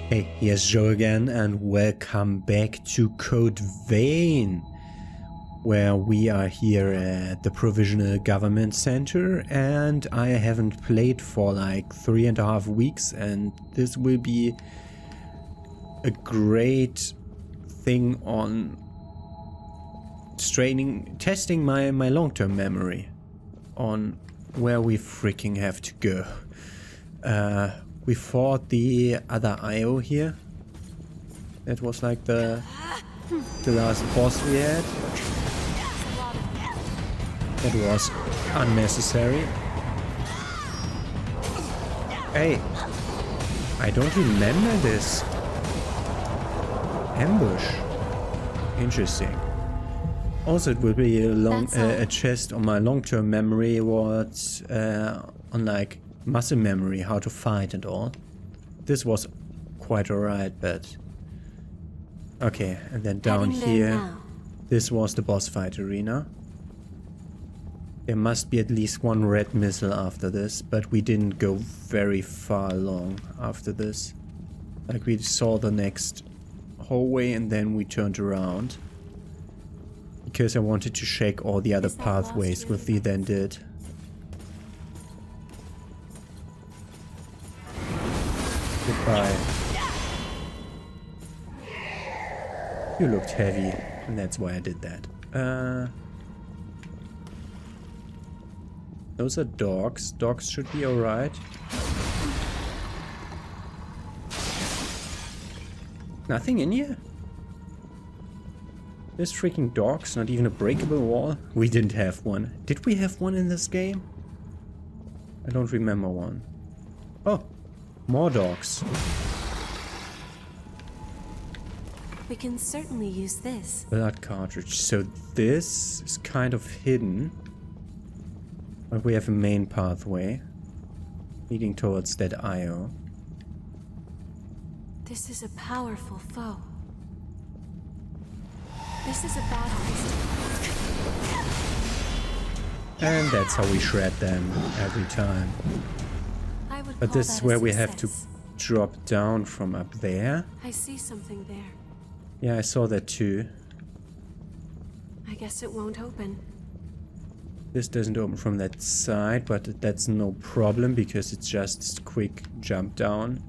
Hey, here's Joe again, and welcome back to Code Vein, where we are here at the Provisional Government Center, and I haven't played for like 3.5 weeks, and this will be a great thing on testing my long-term memory on where we freaking have to go. We fought the other IO here. That was like the last boss we had. That was unnecessary. Hey, I don't remember this. Ambush. Interesting. Also, it will be a chest on my long-term memory, what on like muscle memory, how to fight and all. This was quite alright, but okay. And then down here, this was the boss fight arena. There must be at least one red missile after this, but we didn't go very far along after this. Like, we saw the next hallway and then we turned around because I wanted to shake all the other pathways, which we then did. Goodbye. You looked heavy, and that's why I did that. Those are dogs. Dogs should be alright. Nothing in here? There's freaking dogs, not even a breakable wall. We didn't have one. Did we have one in this game? I don't remember one. Oh, more dogs. We can certainly use this. Blood cartridge. So this is kind of hidden. But we have a main pathway leading towards that IO. This is a powerful foe. This is a battle. And that's how we shred them every time. But this is where we have to drop down from up there. I see something there. Yeah, I saw that too. I guess it won't open. This doesn't open from that side, but that's no problem because it's just a quick jump down.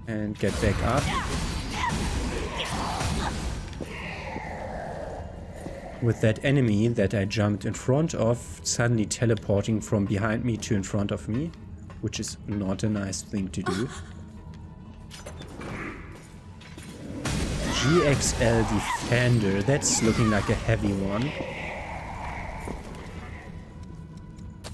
And get back up. With that enemy that I jumped in front of suddenly teleporting from behind me to in front of me, which is not a nice thing to do. GXL Defender, that's looking like a heavy one.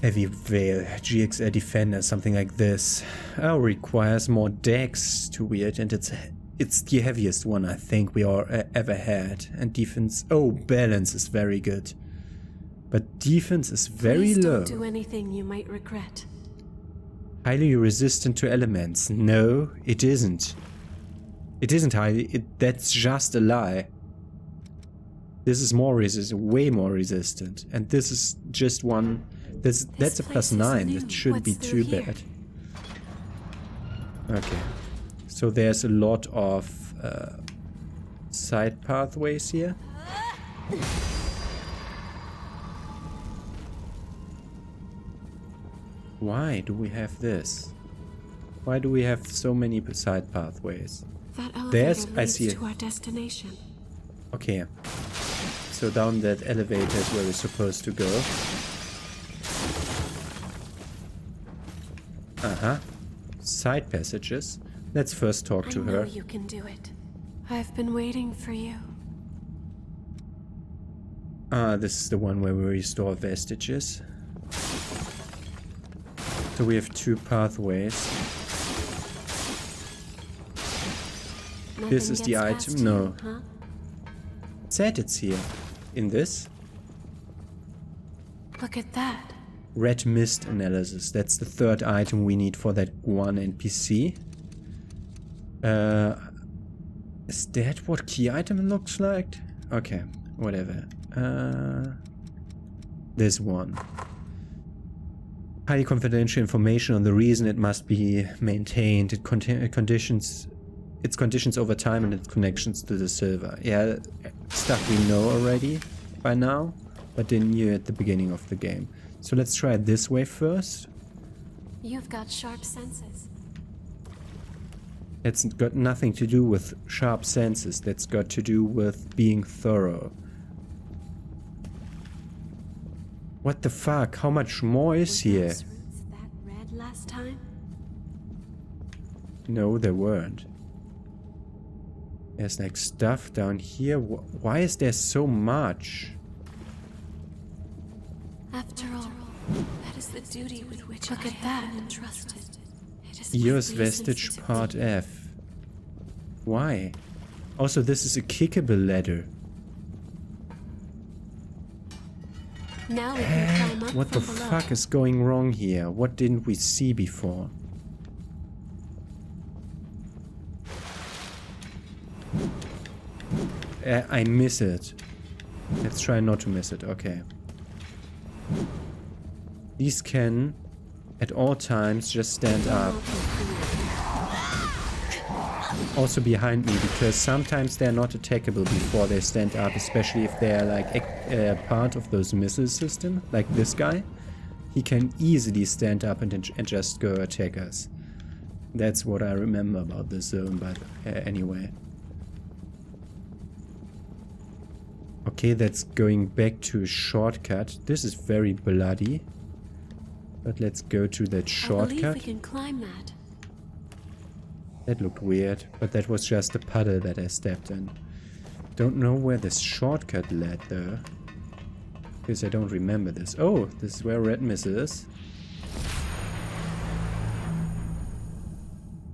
Heavy Veil, GXL Defender, something like this. Requires more dex to wield, and it's the heaviest one I think we ever had. And defense, balance is very good. But defense is very low. Don't do anything you might regret. Highly resistant to elements. No, it isn't. It isn't highly, that's just a lie. This is more resistant, way more resistant. And this is just one, that's a +9, that shouldn't be too bad. Okay. So there's a lot of side pathways here. Why do we have this? Why do we have so many side pathways? That elevator I see it. to our destination. Okay. So down that elevator is where we're supposed to go. Side passages. Let's first talk to her. I know you can do it. I've been waiting for you. This is the one where we restore vestiges. So we have two pathways. Nothing This is the gets item. past No. you, huh? It said it's here. In this. Look at that. Red mist analysis. That's the third item we need for that one NPC. Is that what key item looks like? Okay, whatever. This one. Highly confidential information on the reason it must be maintained. Its conditions over time and its connections to the server. Yeah, stuff we know already by now, but didn't knew at the beginning of the game. So let's try it this way first. You've got sharp senses. That's got nothing to do with sharp senses. That's got to do with being thorough. What the fuck? How much more is here? Those roots that red last time? No, there weren't. There's like stuff down here. Why is there so much? After all, that is the duty with which I have been entrusted. It is EOS my Vestige reason to Part F. Why? Also, this is a kickable ladder. Now we can climb up What the from below. fuck is going wrong here? What didn't we see before? I miss it. Let's try not to miss it. Okay. These can, at all times, just stand up. Also behind me, because sometimes they're not attackable before they stand up, especially if they're like part of those missile system, like this guy. He can easily stand up and just go attack us. That's what I remember about this zone, but anyway. Okay, that's going back to a shortcut. This is very bloody. But let's go to that I shortcut. believe we can climb that. That looked weird, but that was just a puddle that I stepped in. Don't know where this shortcut led though. Because I don't remember this. Oh, this is where Red Mist is.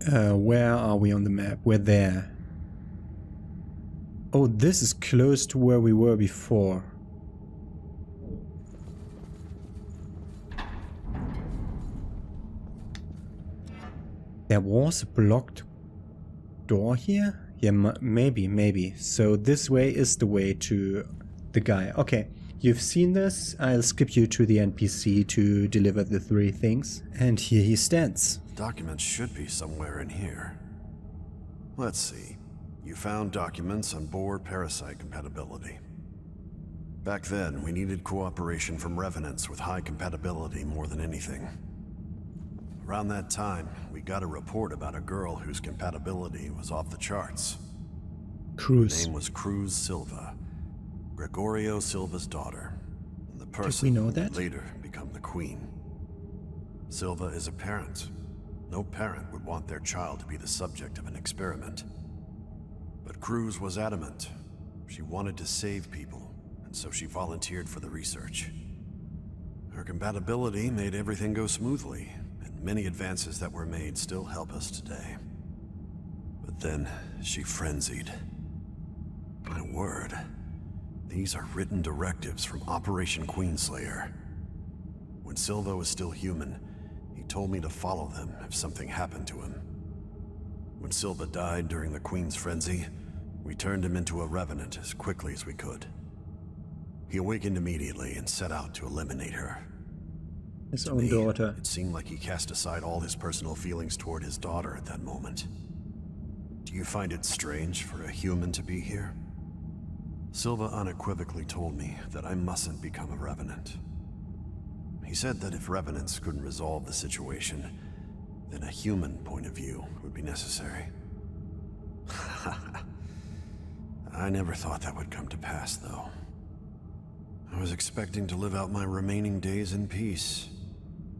Where are we on the map? We're there. Oh, this is close to where we were before. There was a blocked door here? Yeah, maybe. So this way is the way to the guy. Okay, you've seen this. I'll skip you to the NPC to deliver the 3 things. And here he stands. Documents should be somewhere in here. Let's see. You found documents on boar parasite compatibility. Back then, we needed cooperation from revenants with high compatibility more than anything. Around that time, we got a report about a girl whose compatibility was off the charts. Cruz. Her name was Cruz Silva, Gregorio Silva's daughter, and the person we know who that? would later become the queen. Silva is a parent. No parent would want their child to be the subject of an experiment. But Cruz was adamant. She wanted to save people, and so she volunteered for the research. Her compatibility made everything go smoothly, and many advances that were made still help us today. But then, she frenzied. My word, these are written directives from Operation Queenslayer. When Silva was still human, he told me to follow them if something happened to him. When Silva died during the Queen's frenzy, we turned him into a revenant as quickly as we could. He awakened immediately and set out to eliminate her. His own daughter. It seemed like he cast aside all his personal feelings toward his daughter at that moment. Do you find it strange for a human to be here? Silva unequivocally told me that I mustn't become a revenant. He said that if revenants couldn't resolve the situation, then a human point of view would be necessary. I never thought that would come to pass, though. I was expecting to live out my remaining days in peace.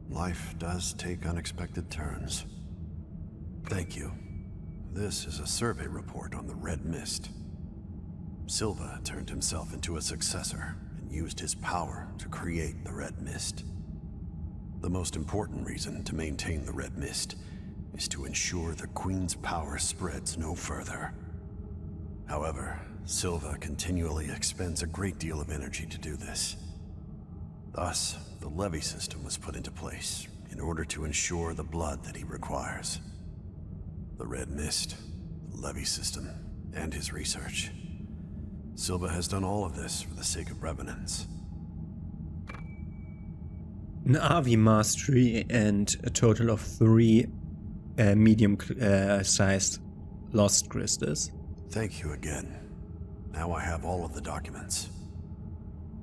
Life does take unexpected turns. Thank you. This is a survey report on the Red Mist. Silva turned himself into a successor and used his power to create the Red Mist. The most important reason to maintain the Red Mist is to ensure the Queen's power spreads no further. However, Silva continually expends a great deal of energy to do this. Thus, the levy system was put into place in order to ensure the blood that he requires. The Red Mist, the levy system, and his research. Silva has done all of this for the sake of revenants. An RV mastery and a total of 3 medium-sized lost crystals. Thank you again. Now I have all of the documents.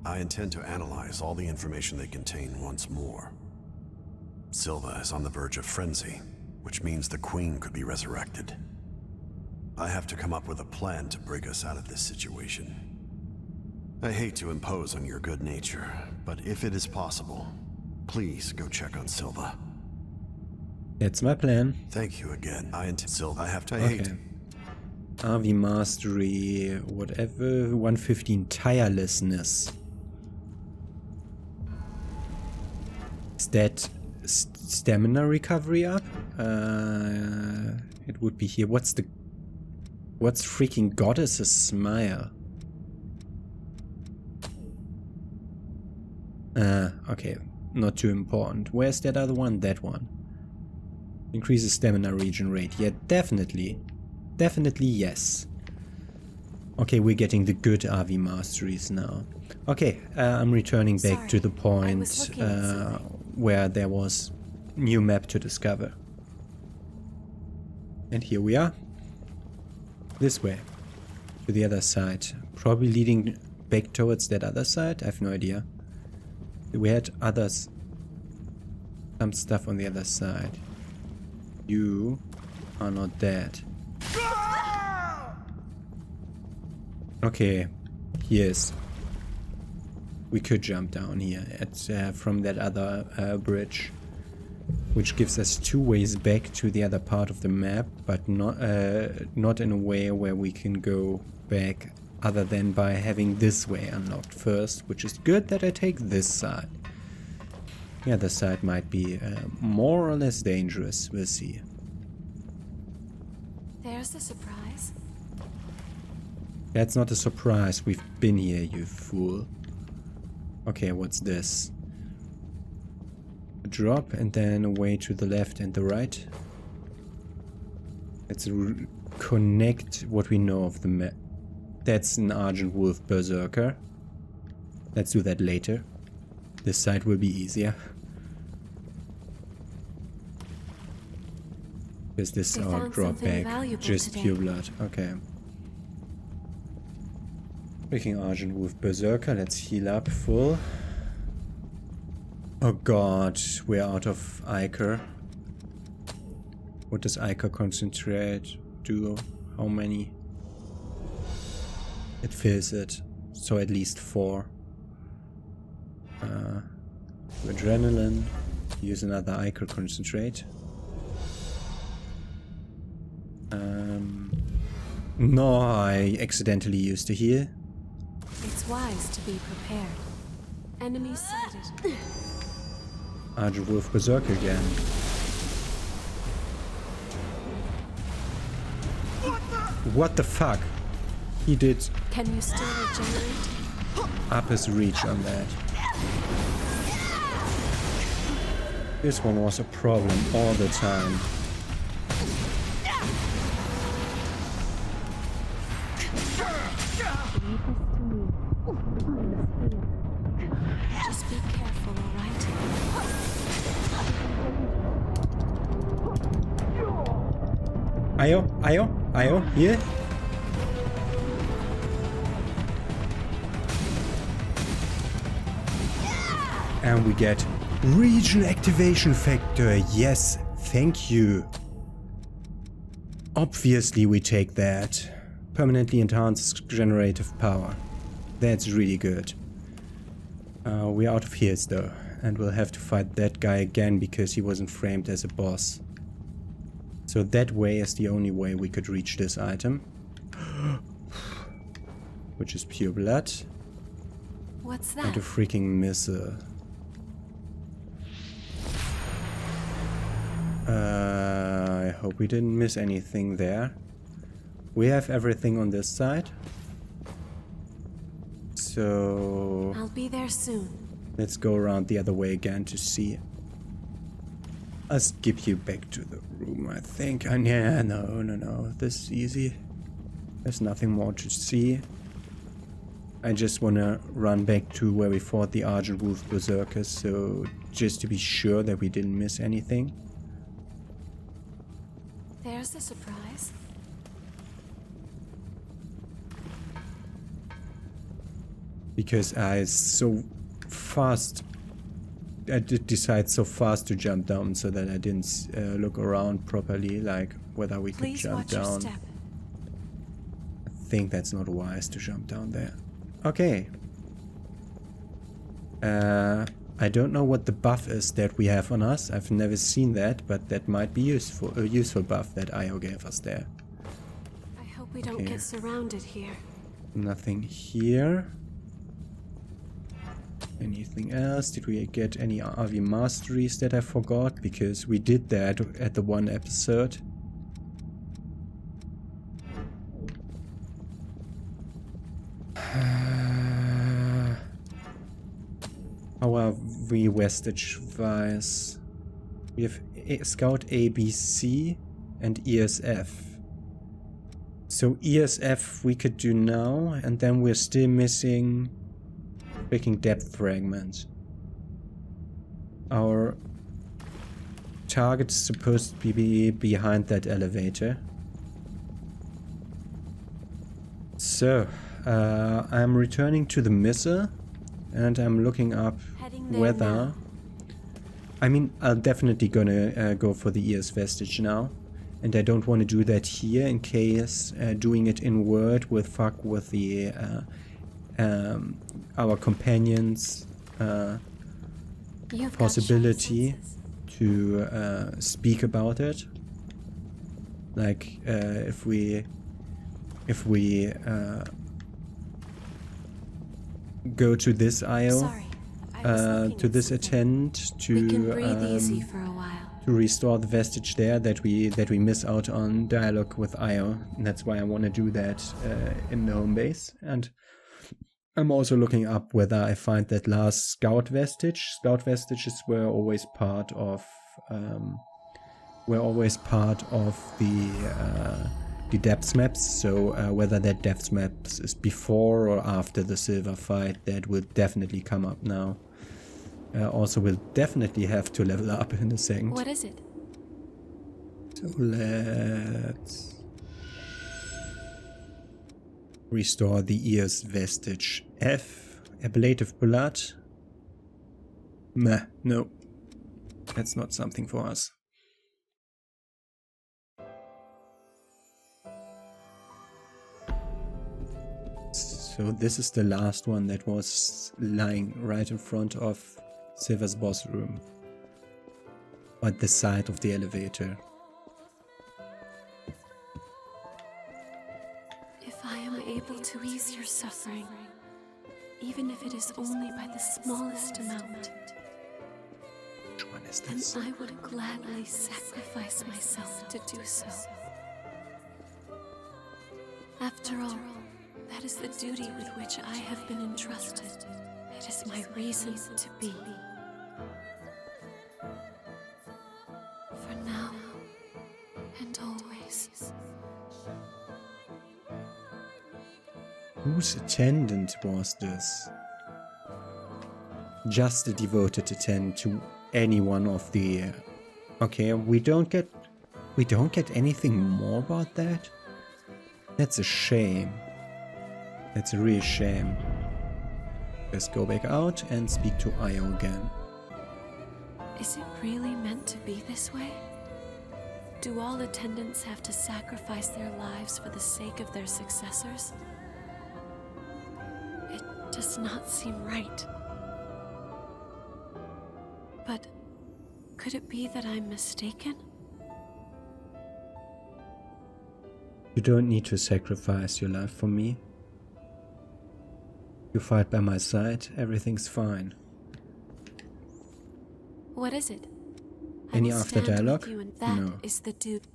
I intend to analyze all the information they contain once more. Silva is on the verge of frenzy, which means the Queen could be resurrected. I have to come up with a plan to break us out of this situation. I hate to impose on your good nature, but if it is possible, please go check on Silva. That's my plan. Thank you again. Silva, I have to Okay. RV mastery, whatever. 115 tirelessness. Is that stamina recovery up? It would be here. What's freaking Goddess's Smile? Okay. Not too important. Where's that other one? That one. Increases stamina regen rate. Yeah, definitely. Definitely yes. Okay, we're getting the good RV masteries now. Okay, I'm returning back to the point where there was new map to discover. And here we are. This way. To the other side. Probably leading back towards that other side. I have no idea. We had others. Some stuff on the other side. You are not dead. Okay, yes. We could jump down here at from that other bridge, which gives us 2 ways back to the other part of the map, but not in a way where we can go back other than by having this way unlocked first, which is good that I take this side. The other side might be more or less dangerous, we'll see. There's the surprise. That's not a surprise, we've been here, you fool. Okay, what's this? A drop and then a way to the left and the right. Let's connect what we know of the map. That's an Argent Wolf Berserker. Let's do that later. This side will be easier. Is this our drop back? Just pure blood. Okay. Freaking Argent Wolf Berserker. Let's heal up full. Oh god, we're out of Ichor. What does Ichor concentrate do? How many? It fills it. So at least 4. Adrenaline. Use another Ichor concentrate. No, I accidentally used a heal. It's wise to be prepared. Enemy sighted. Argent Wolf Berserker again. What the fuck? He did Can you still regenerate? up his reach on that. This one was a problem all the time. Just be careful, alright? Ayo, here. And we get region activation factor. Yes, thank you. Obviously we take that. Permanently enhances generative power. That's really good. We're out of heals though, and we'll have to fight that guy again because he wasn't framed as a boss. So that way is the only way we could reach this item. Which is pure blood. What's And a that? freaking missile. I hope we didn't miss anything there. We have everything on this side. So I'll be there soon. let's go around the other way again to see. I'll skip you back to the room, I think. And yeah, no. This is easy. There's nothing more to see. I just wanna run back to where we fought the Argent Wolf Berserkers, so just to be sure that we didn't miss anything. There's the surprise. Because I did decide so fast to jump down so that I didn't look around properly, like whether we could jump down. Your step. I think that's not wise to jump down there. Okay. I don't know what the buff is that we have on us. I've never seen that, but that might be useful. A useful buff that Io gave us there. I hope we don't get surrounded here. Nothing here. Anything else? Did we get any RV masteries that I forgot? Because we did that at the one episode. How are we vestige-wise? We have Scout ABC and ESF. So ESF we could do now, and then we're still missing freaking depth fragments. Our target is supposed to be behind that elevator. So, I'm returning to the missile, and I'm looking up whether... I mean, I'm definitely gonna go for the ES vestige now. And I don't want to do that here in case doing it in Word will fuck with the our companions' possibility to speak about it. Like if we go to this IO, to this attend to we can breathe easy for a while. To restore the vestige there that we miss out on dialogue with Io. And that's why I want to do that in the home base. And I'm also looking up whether I find that last scout vestige. Scout vestiges were always part of the depths maps. So whether that depths maps is before or after the silver fight, that will definitely come up now. Also, we'll definitely have to level up in a second. What is it? So let's restore the ears vestige. F, ablative blood. Meh, no. That's not something for us. So this is the last one that was lying right in front of Silver's boss room, at the side of the elevator. If I am able to ease your suffering, even if it is only by the smallest amount, Which one is this? then I would gladly sacrifice myself to do so. After all, that is the duty with which I have been entrusted. It is my reason to be. For now and always. Whose attendant was this? Just a devoted attendant to any one of the... Okay, we don't get anything more about that? That's a shame. That's a real shame. Let's go back out and speak to Io again. Is it really meant to be this way? Do all attendants have to sacrifice their lives for the sake of their successors? It does not seem right. But could it be that I'm mistaken? You don't need to sacrifice your life for me. You fight by my side, everything's fine. What is it? Any after dialogue? That is the dude.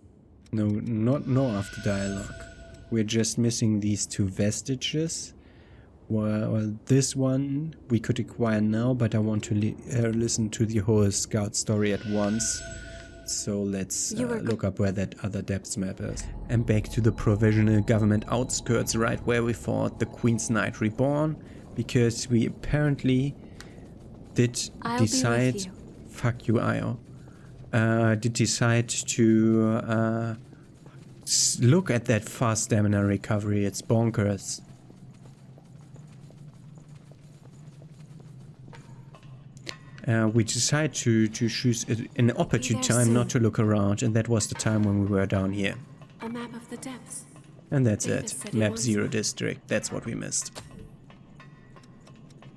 No after dialogue. We're just missing these two vestiges. Well, this one we could acquire now, but I want to listen to the whole scout story at once. So let's look up where that other depths map is. And back to the provisional government outskirts, right where we fought the Queen's Knight Reborn, because we apparently did decide fuck you, IO, did decide to look at that fast stamina recovery. It's bonkers. We decided to choose an opportune time not to look around, and that was the time when we were down here. A map of the depths. And that's David it. said he Map wants 0 one. district. That's what we missed.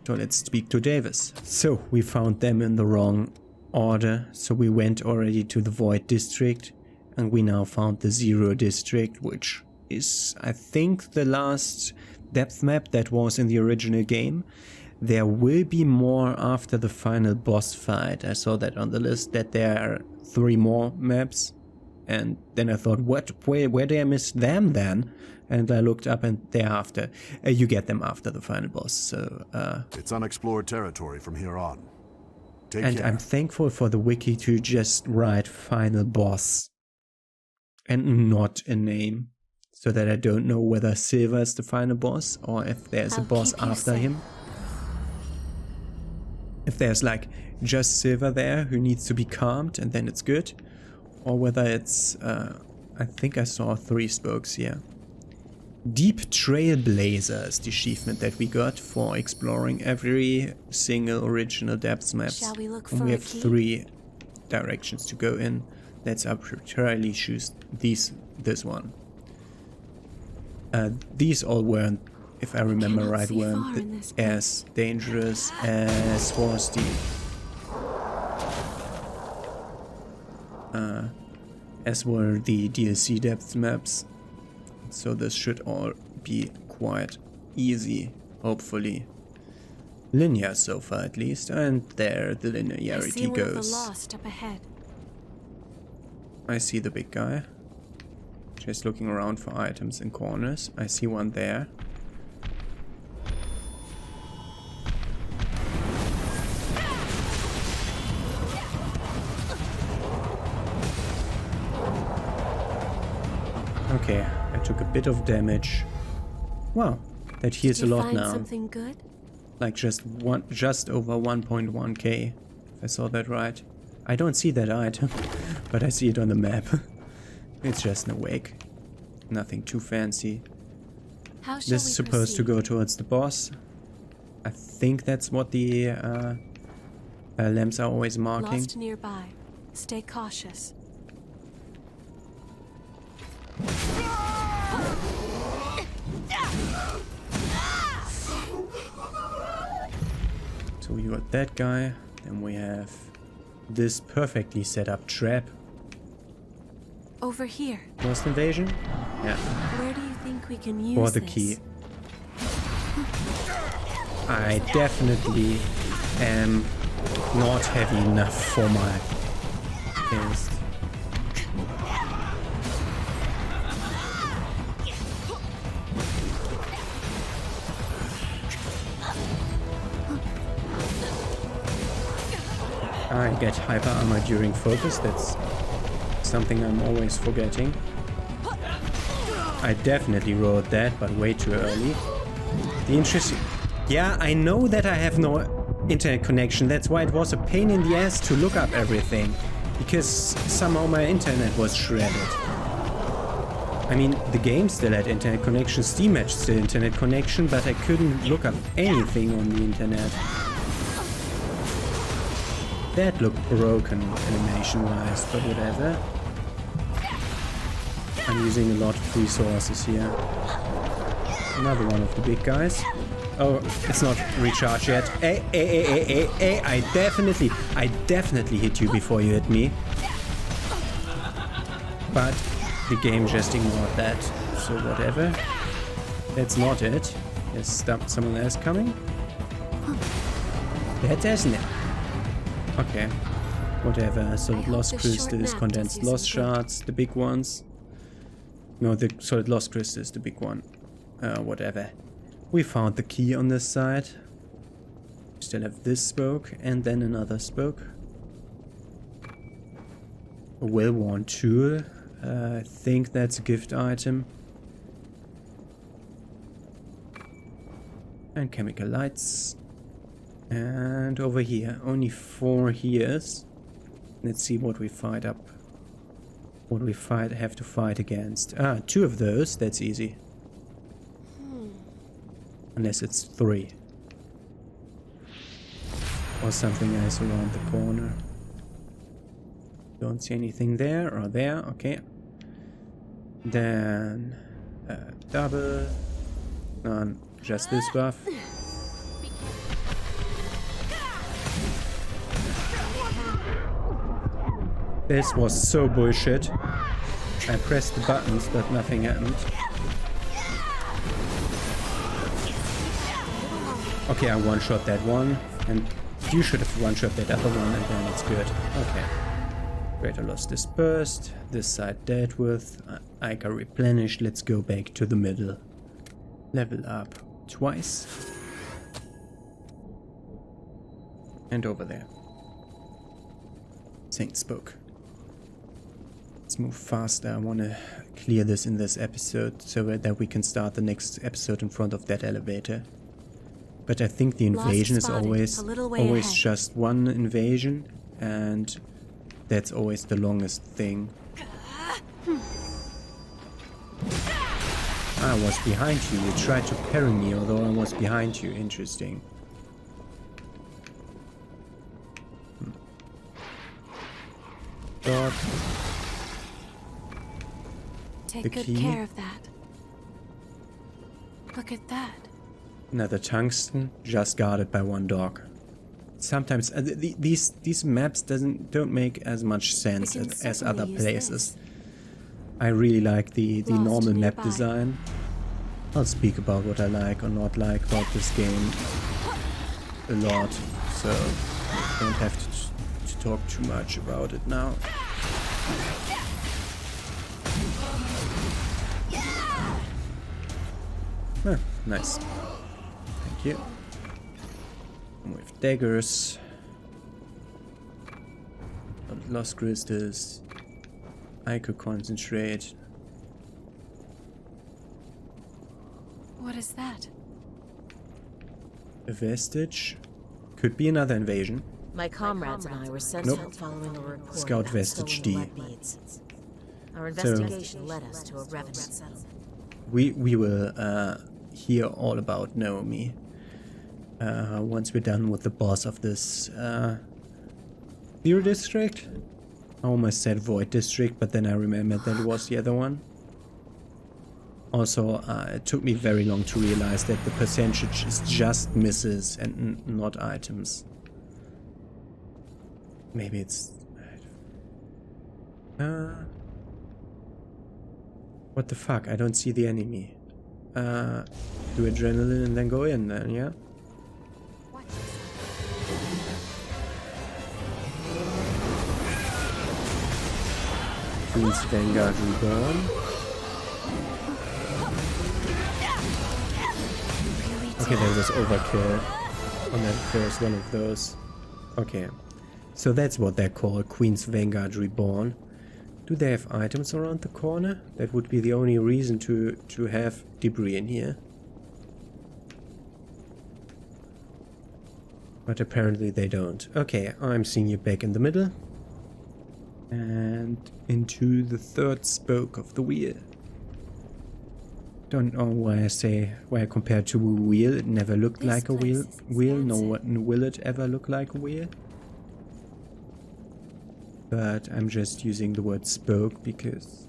So let's speak to Davis. So we found them in the wrong order. So we went already to the Void district, and we now found the 0 district, which is, I think, the last depth map that was in the original game. There will be more after the final boss fight. I saw that on the list, that there are 3 more maps. And then I thought, where did I miss them then? And I looked up, and thereafter, you get them after the final boss. So it's unexplored territory from here on. Take and care. I'm thankful for the wiki to just write final boss and not a name, so that I don't know whether Silver is the final boss or if there's a I'll boss keep you after safe. him. If there's like just Silver there who needs to be calmed and then it's good, or whether it's I think I saw 3 spokes here. Deep Trailblazer is the achievement that we got for exploring every single original depths maps. Shall we look And for we a have key? 3 directions to go in. Let's arbitrarily choose this one. These all weren't, if I remember cannot right, see far weren't in this as dangerous as was the as were the DLC depth maps. So this should all be quite easy, hopefully. Linear so far at least, and there the I see linearity one of the goes. lost up ahead. I see the big guy. Just looking around for items in corners. I see one there. Okay, I took a bit of damage. Wow, that heals a Did you lot find now. something good? Like just over 1.1k, if I saw that right. I don't see that item, but I see it on the map. It's just an awake. Nothing too fancy. How shall This we is supposed to proceed? go towards the boss. I think that's what the lamps are always marking. Lost nearby. Stay cautious. So we got that guy. Then we have this perfectly set up trap. Over here. Lost invasion? Yeah. Where do you think we can use Or the this? key. I definitely am not heavy enough for my taste. I get hyper armor during focus, that's something I'm always forgetting. I definitely rolled that, but way too early. The interesting... Yeah, I know that I have no internet connection, that's why it was a pain in the ass to look up everything. Because somehow my internet was shredded. I mean, the game still had internet connection, Steam had still internet connection, but I couldn't look up anything on the internet. That looked broken animation-wise, but whatever. I'm using a lot of resources here. Another one of the big guys. Oh, it's not recharged yet. Hey, I definitely hit you before you hit me. But the game just ignored that, so whatever. That's not it. There's someone else coming. That isn't it. Okay, whatever. Solid lost hope this short crystals, nap condensed does you lost some good. shards, the big ones. No, the solid lost crystal is the big one. Whatever. We found the key on this side. We still have this spoke and then another spoke. A well-worn tool. I think that's a gift item. And chemical lights. And over here, only 4 here's. Let's see what we fight up. What we have to fight against. Ah, 2 of those. That's easy. Unless it's 3. Or something else around the corner. Don't see anything there or there. Okay. Then double. Just this buff. This was so bullshit. I pressed the buttons, but nothing happened. Okay, I one-shot that one, and you should have one-shot that other one, and then it's good. Okay. Greater loss dispersed. This side dealt with. I got replenished. Let's go back to the middle. Level up twice. And over there. Saints Book. Let's move faster. I want to clear this in this episode so that we can start the next episode in front of that elevator. But I think the invasion is always just one invasion, and that's always the longest thing. I was behind you. You tried to parry me, although I was behind you. Interesting. Dog. Take good care of that. Look at that. Another tungsten, just guarded by 1 dog. Sometimes these maps don't make as much sense as other places. I really like the normal map design. I'll speak about what I like or not like about this game a lot, so don't have to talk too much about it now. Ah, nice. Thank you. With daggers. Lost crystals. I could concentrate. What is that? A vestige. Could be another invasion. My comrades and I were sent out following a report Scout about vestige stolen D. blood beads. Our investigation led us to a Revenant settlement. We will hear all about Naomi once we're done with the boss of this Fear District. I almost said Void District, but then I remembered that it was the other one. Also, it took me very long to realize that the percentage is just misses and not items. Maybe it's... what the fuck? I don't see the enemy. Do adrenaline and then go in then, yeah? Queen's Vanguard Reborn. Okay, there was overkill on that first one of those. Okay, so that's what they're called, Queen's Vanguard Reborn. Do they have items around the corner? That would be the only reason to have debris in here. But apparently they don't. Okay, I'm seeing you back in the middle. And into the 3rd spoke of the wheel. Don't know why I compared to a wheel. It never looked like a wheel. No, will it ever look like a wheel? But I'm just using the word spoke because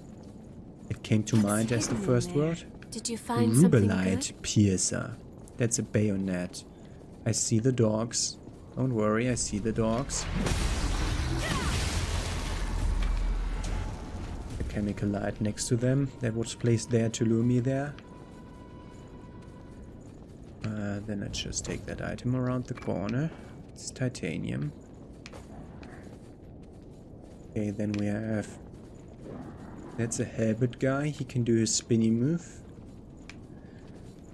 it came to mind as the first word. Did you find something Rubelite Piercer. That's a bayonet. I see the dogs. Don't worry, I see the dogs. The chemical light next to them that was placed there to lure me there. Then let's just take that item around the corner. It's titanium. Okay, then we have... That's a halberd guy. He can do his spinny move.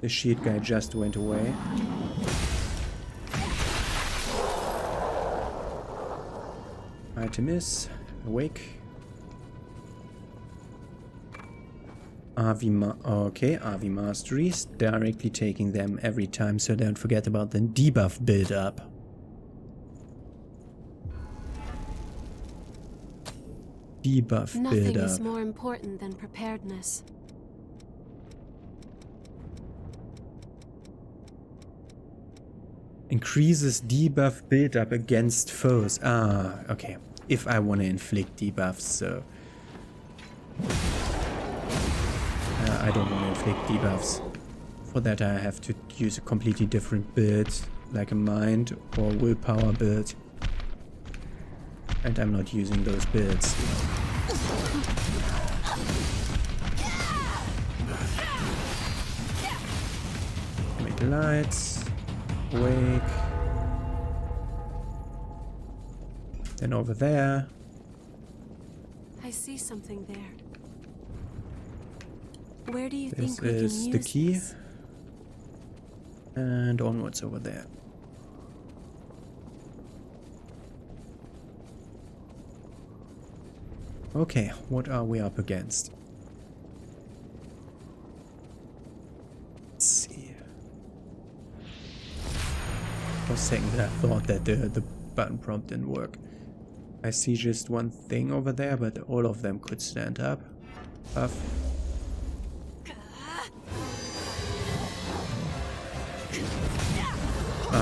The shield guy just went away. Item is awake. RV Masteries. Directly taking them every time, so don't forget about the debuff build up. debuff Nothing build is up. more important than preparedness. Increases debuff build up against foes. Ah, okay. If I want to inflict debuffs, so... I don't want to inflict debuffs. For that I have to use a completely different build, like a mind or willpower build. And I'm not using those builds. Make the lights. Wake. Then over there. I see something there. Where do you This think we can is use the key. this? And onwards over there. Okay, what are we up against? Let's see. For a second I thought that the button prompt didn't work. I see just one thing over there, but all of them could stand up. Buff.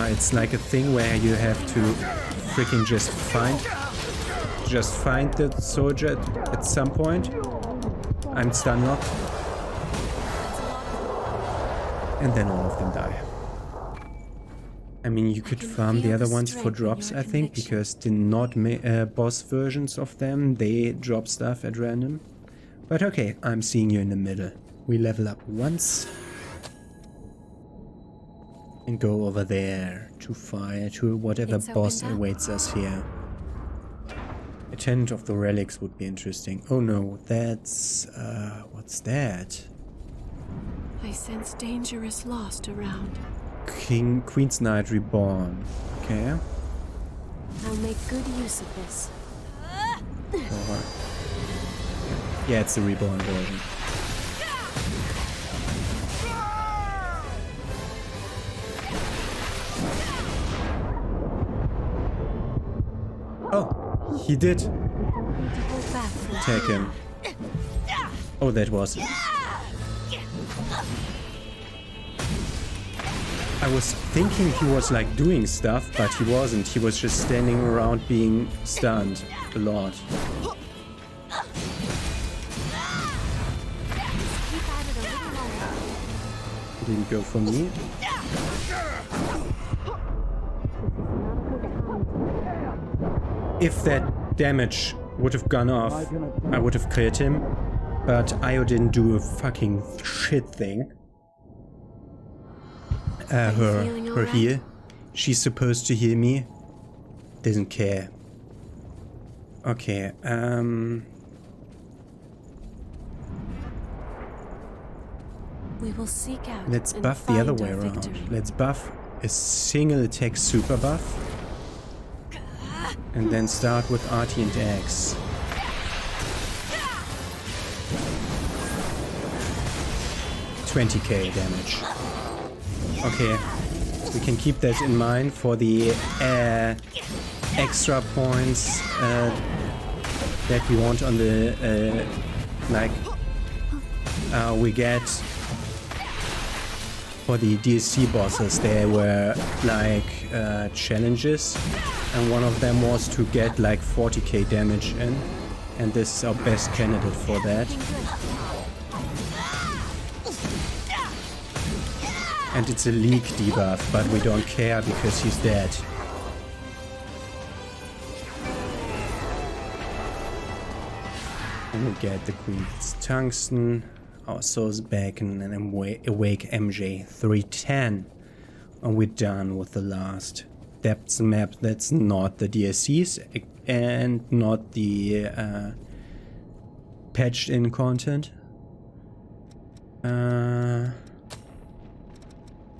It's like a thing where you have to freaking just find the soldier at some point. I'm stun locked. And then all of them die. I mean, you could farm the other ones for drops, I think, because the not boss versions of them, they drop stuff at random. But okay, I'm seeing you in the middle. We level up once. And go over there to fire to whatever boss awaits us here. Attendant of the relics would be interesting. Oh no, that's... what's that? I sense dangerous lost around. Queen's Knight Reborn. Okay. I'll make good use of this. Or... yeah, it's the Reborn version. Oh, he did attack him. Oh, that was... I was thinking he was like doing stuff, but he wasn't. He was just standing around being stunned a lot. Didn't go for me. If that damage would have gone off, I would have cleared him. But Io didn't do a fucking shit thing. Her heal. She's supposed to heal me. Doesn't care. Okay, we will seek out. let's and buff the other find way our around. victory. Let's buff a single attack super buff. And then start with RT and X. $20k damage. Okay, we can keep that in mind for the extra points that we want on the we get for the DLC bosses. There were like challenges, and one of them was to get like 40k damage in, and this is our best candidate for that. And it's a leak debuff, but we don't care because he's dead. And we get the Queen's Tungsten, our Soul's Beacon, and Awake MJ 310. And we're done with the last depths map. That's not the DLCs and not the patched in content.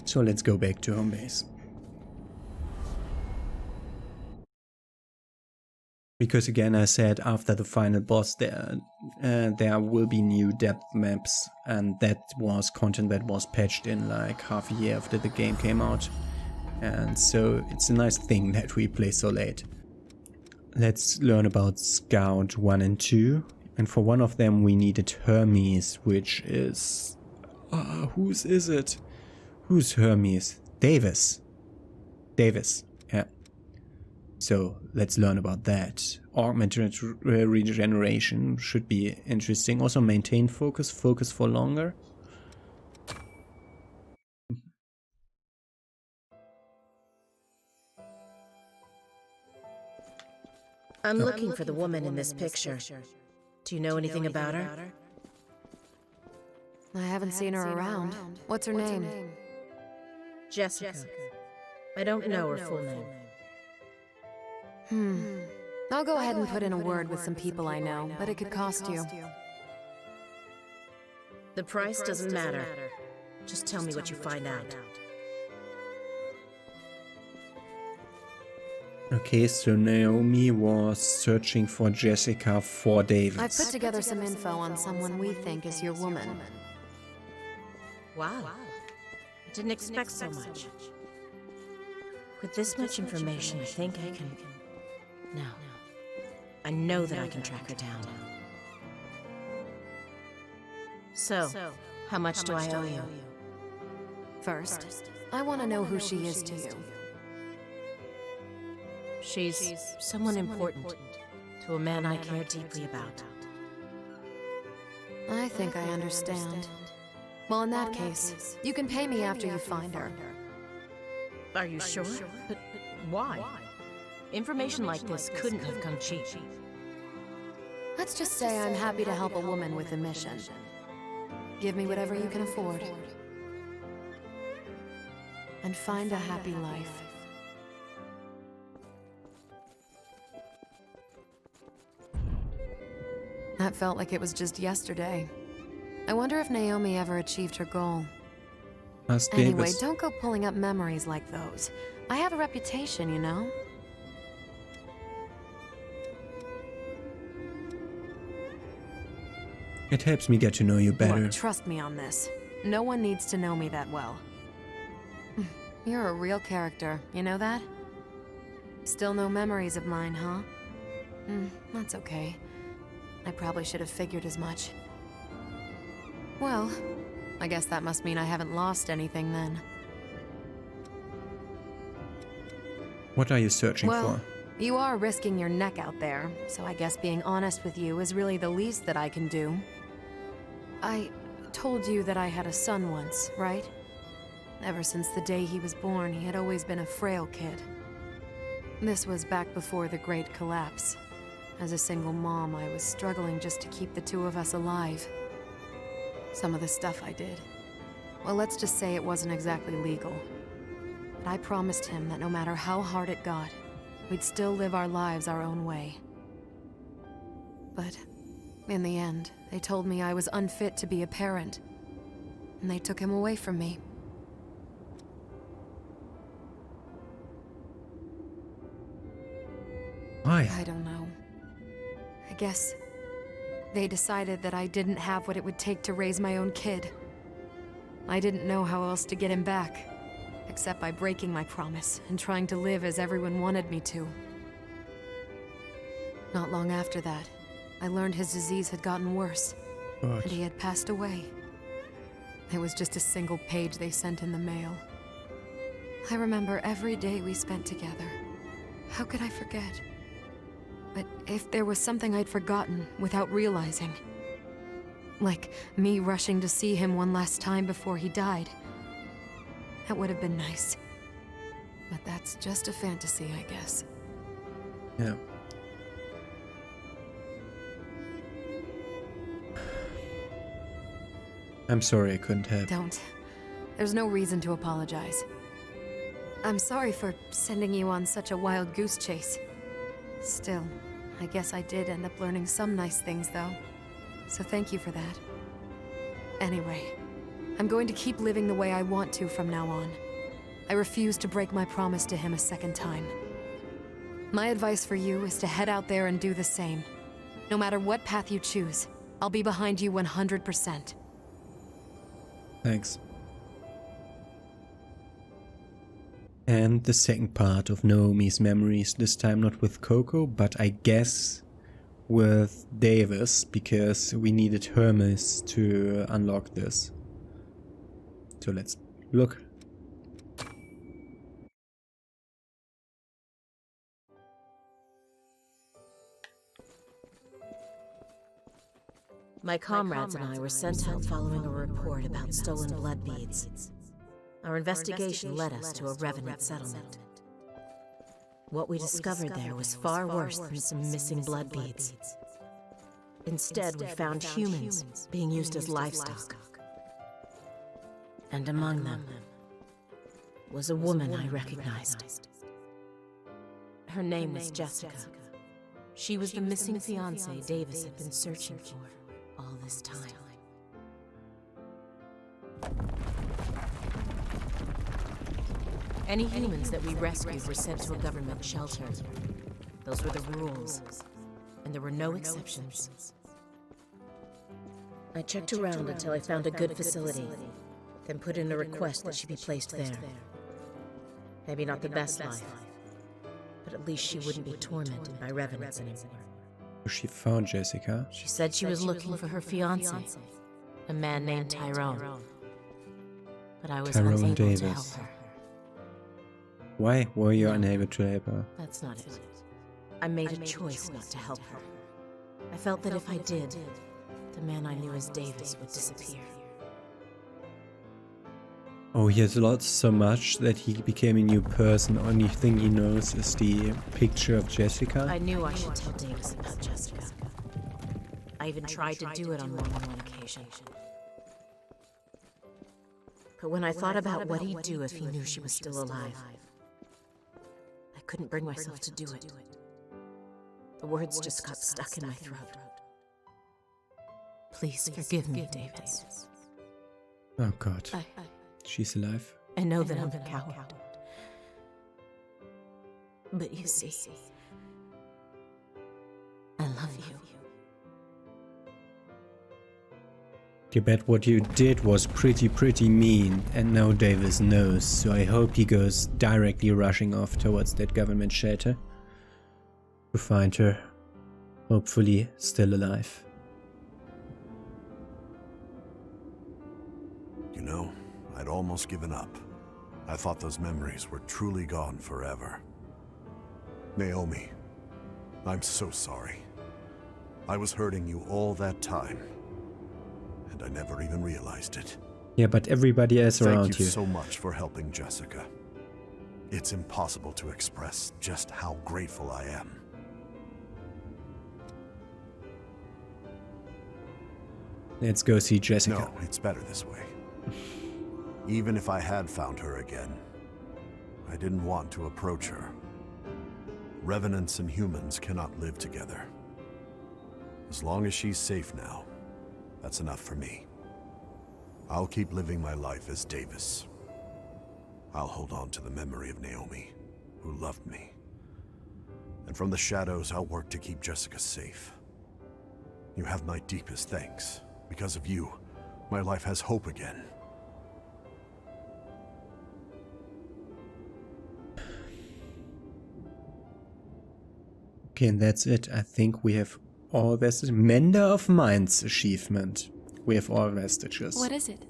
So let's go back to home base. Because again, I said after the final boss there will be new depth maps, and that was content that was patched in like half a year after the game came out. And so it's a nice thing that we play so late. let's learn about Scout 1 and 2. And for one of them we needed Hermes, which is... whose is it? Who's Hermes? Davis. Davis, yeah. So let's learn about that. Augmented regeneration should be interesting. Also maintain focus, focus for longer. I'm looking for the woman in this picture. Do you know anything about her? I haven't seen her around. What's her name? Jessica. I don't know her full name. I'll go ahead and put in a word with some people I know, but it could cost you. The price doesn't matter. Just tell me what you find out. Okay, so Naomi was searching for Jessica for Davis. I've put together some info on someone we think is your woman. Wow. I didn't expect so much. With this much information, I think I can... No. I know that I can track her down. So, how much do I owe you? First, I want to know who she is to you. She's someone important to a man I care deeply about. I think I understand. Well, in that case, you can pay me after you find her. Are you sure? But why? Information like this couldn't have come cheap. Let's just say I'm happy to help a woman with a mission. Give me whatever you can afford. And find a happy life. That felt like it was just yesterday. I wonder if Naomi ever achieved her goal. Ask Anyway, Davis. don't go pulling up memories like those. I have a reputation, you know? It helps me get to know you better. Look, trust me on this. No one needs to know me that well. You're a real character, you know that? Still no memories of mine, huh? That's okay. I probably should have figured as much. Well, I guess that must mean I haven't lost anything then. What are you searching for? You are risking your neck out there, so I guess being honest with you is really the least that I can do. I told you that I had a son once, right? Ever since the day he was born, he had always been a frail kid. This was back before the Great Collapse. As a single mom, I was struggling just to keep the two of us alive. Some of the stuff I did, well, let's just say it wasn't exactly legal. But I promised him that no matter how hard it got, we'd still live our lives our own way. But in the end, they told me I was unfit to be a parent, and they took him away from me. Why? I don't know. I guess they decided that I didn't have what it would take to raise my own kid. I didn't know how else to get him back, except by breaking my promise and trying to live as everyone wanted me to. Not long after that, I learned his disease had gotten worse, and he had passed away. It was just a single page they sent in the mail. I remember every day we spent together. How could I forget? But if there was something I'd forgotten without realizing, like me rushing to see him one last time before he died, that would have been nice. But that's just a fantasy, I guess. Yeah. I'm sorry I couldn't help. Don't. There's no reason to apologize. I'm sorry for sending you on such a wild goose chase. Still, I guess I did end up learning some nice things, though. So thank you for that. Anyway, I'm going to keep living the way I want to from now on. I refuse to break my promise to him a second time. My advice for you is to head out there and do the same. No matter what path you choose, I'll be behind you 100%. Thanks. And the second part of Naomi's memories, this time not with Coco, but I guess with Davis, because we needed Hermes to unlock this. So let's look. My comrades and I were sent out following a report about stolen blood beads. Our investigation led us to a REVENANT settlement. What we discovered there was far worse than some missing blood beads. Instead, we found humans being used as livestock. And among them was a woman I recognized. Her name was Jessica. She was the missing fiancé Davis had been searching for all this time. Any humans that we rescued were sent to a government shelter. Those were the rules, and there were no exceptions. I checked around until I found a good facility, then put in a request that she be placed there. Maybe not the best life, but at least she wouldn't be tormented by revenants anymore. She found Jessica. She said she was looking for her fiancé, a man named Tyrone. But I was unable to help her. Why were you unable to help her? That's not it. I made a choice not to help her. I felt that if I did, the man I knew as Davis would disappear. Oh, he has lost so much that he became a new person. Only thing he knows is the picture of Jessica. I knew I should tell Davis about Jessica. I even tried to do it on more than one occasion. But when I thought about what he'd do if he knew she was still alive, I couldn't bring myself to do it. The words just got stuck in my throat. Please forgive me, Davis. Oh God. She's alive. I know that I'm a coward. But you see, I love you. You bet what you did was pretty mean, and now Davis knows, so I hope he goes directly rushing off towards that government shelter to find her, hopefully still alive. You know, I'd almost given up. I thought those memories were truly gone forever. Naomi, I'm so sorry. I was hurting you all that time, and I never even realized it. Yeah, but everybody else around you. Thank you so much for helping Jessica. It's impossible to express just how grateful I am. Let's go see Jessica. No, it's better this way. Even if I had found her again, I didn't want to approach her. Revenants and humans cannot live together. As long as she's safe now, that's enough for me. I'll keep living my life as Davis. I'll hold on to the memory of Naomi, who loved me. And from the shadows, I'll work to keep Jessica safe. You have my deepest thanks. Because of you, my life has hope again. Okay, and that's it. I think we have all vestiges. Mender of Minds achievement. We have all vestiges. What is it?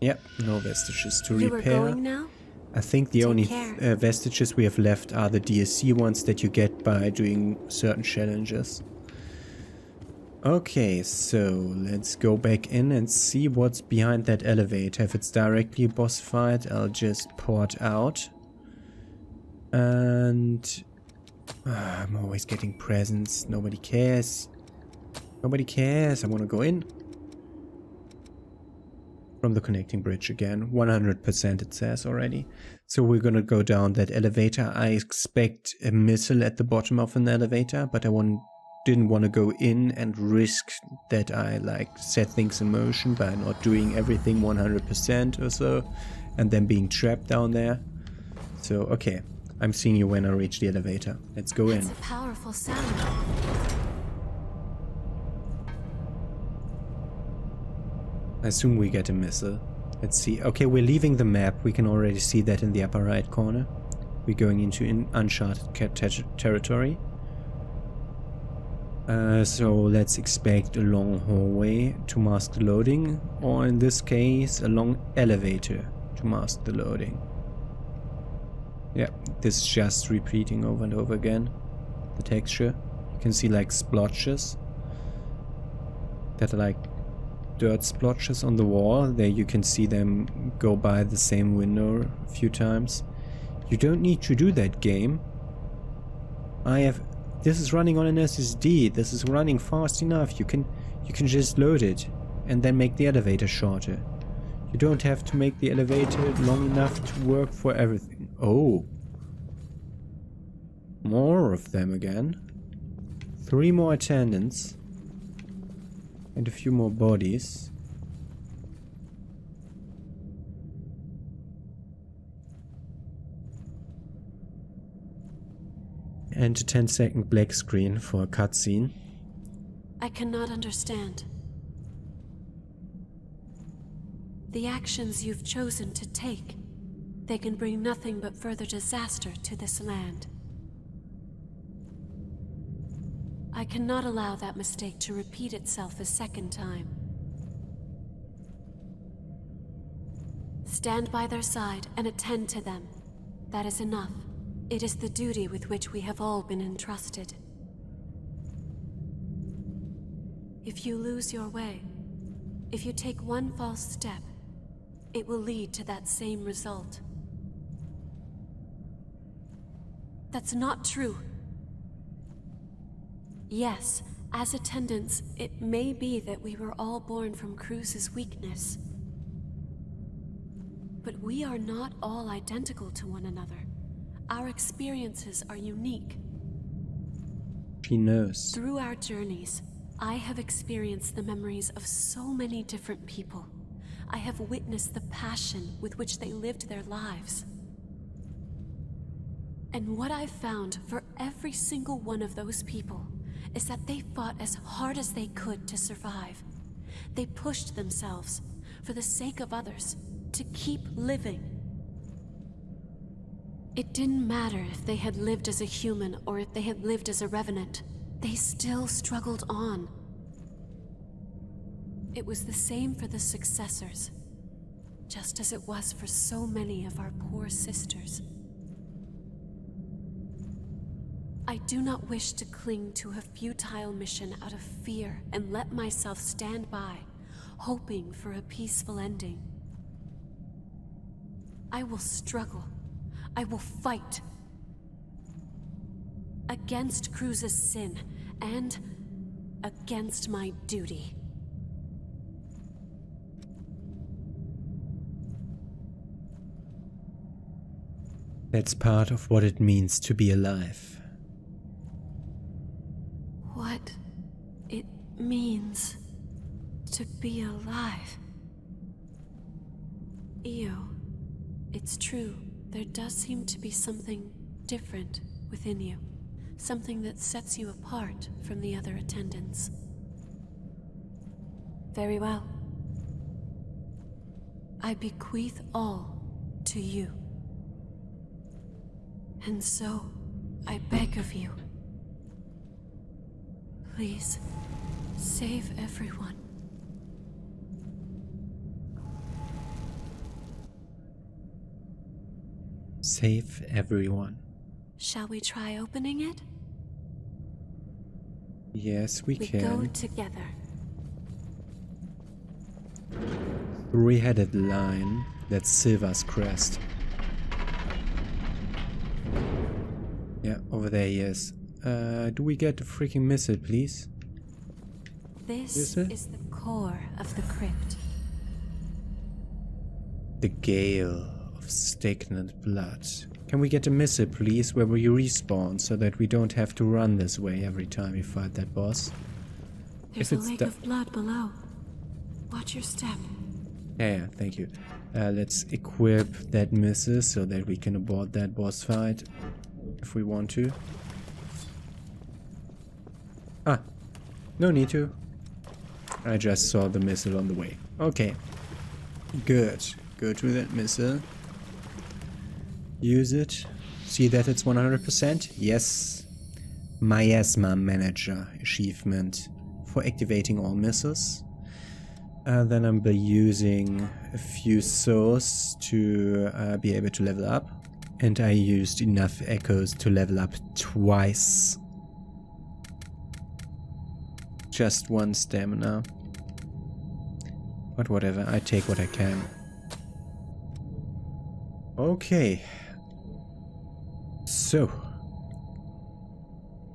Yep, no vestiges to You repair. are going now? I think the Take only care. vestiges we have left are the DLC ones that you get by doing certain challenges. Okay, so let's go back in and see what's behind that elevator. If it's directly a boss fight, I'll just port out. And I'm always getting presents. Nobody cares. Nobody cares. I want to go in. From the connecting bridge again. 100% it says already. So we're gonna go down that elevator. I expect a missile at the bottom of an elevator, but I didn't want to go in and risk that I like set things in motion by not doing everything 100% or so, and then being trapped down there. So okay, I'm seeing you when I reach the elevator. Let's go in. It's a powerful sound. I assume we get a missile. Let's see. Okay, we're leaving the map. We can already see that in the upper right corner. We're going into uncharted territory. So let's expect a long hallway to mask the loading, or in this case, a long elevator to mask the loading. Yeah, this is just repeating over and over again. The texture. You can see like splotches that are like dirt splotches on the wall. There you can see them go by the same window a few times. You don't need to do that, game. This is running on an SSD. This is running fast enough. You can just load it and then make the elevator shorter. You don't have to make the elevator long enough to work for everything. Oh. More of them again. 3 more attendants. And a few more bodies. And a 10-second black screen for a cutscene. I cannot understand. The actions you've chosen to take, they can bring nothing but further disaster to this land. I cannot allow that mistake to repeat itself a second time. Stand by their side and attend to them. That is enough. It is the duty with which we have all been entrusted. If you lose your way, if you take one false step, it will lead to that same result. That's not true. Yes, as attendants, it may be that we were all born from Cruz's weakness. But we are not all identical to one another. Our experiences are unique. She knows. Through our journeys, I have experienced the memories of so many different people. I have witnessed the passion with which they lived their lives. And what I've found for every single one of those people is that they fought as hard as they could to survive. They pushed themselves, for the sake of others, to keep living. It didn't matter if they had lived as a human or if they had lived as a revenant. They still struggled on. It was the same for the successors, just as it was for so many of our poor sisters. I do not wish to cling to a futile mission out of fear and let myself stand by, hoping for a peaceful ending. I will struggle. I will fight. Against Cruz's sin, and against my duty. That's part of what it means to be alive. What it means to be alive. Io, it's true. There does seem to be something different within you. Something that sets you apart from the other attendants. Very well. I bequeath all to you. And so, I beg of you, please, save everyone. Save everyone. Shall we try opening it? Yes, we We can. go together. Three-headed line. That's Silva's crest. Yeah, over there, yes. Do we get the freaking missile, please? This Is it? is the core of the crypt. The gale of stagnant blood. Can we get a missile, please, where we respawn, so that we don't have to run this way every time we fight that boss? There's If a it's lake the- of blood below. Watch your step. Yeah, thank you. Let's equip that missile so that we can abort that boss fight if we want to. Ah, no need to. I just saw the missile on the way. Okay. Good. Go to that missile. Use it. See that it's 100%? Yes. Miasma Manager achievement for activating all missiles. Then I'll be using a few souls to be able to level up. And I used enough echoes to level up twice. Just 1 stamina. But whatever, I take what I can. Okay. So.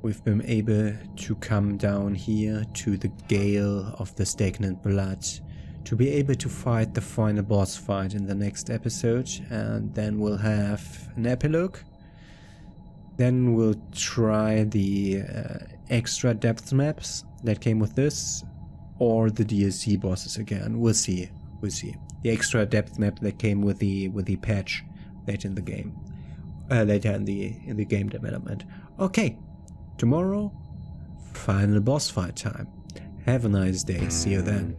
We've been able to come down here to the Gale of the Stagnant Blood to be able to fight the final boss fight in the next episode, and then we'll have an epilogue. Then we'll try the extra depth maps that came with this, or the DLC bosses again. We'll see. We'll see. The extra depth map that came with the patch later in the game, later in the game development. Okay. Tomorrow, final boss fight time. Have a nice day. See you then.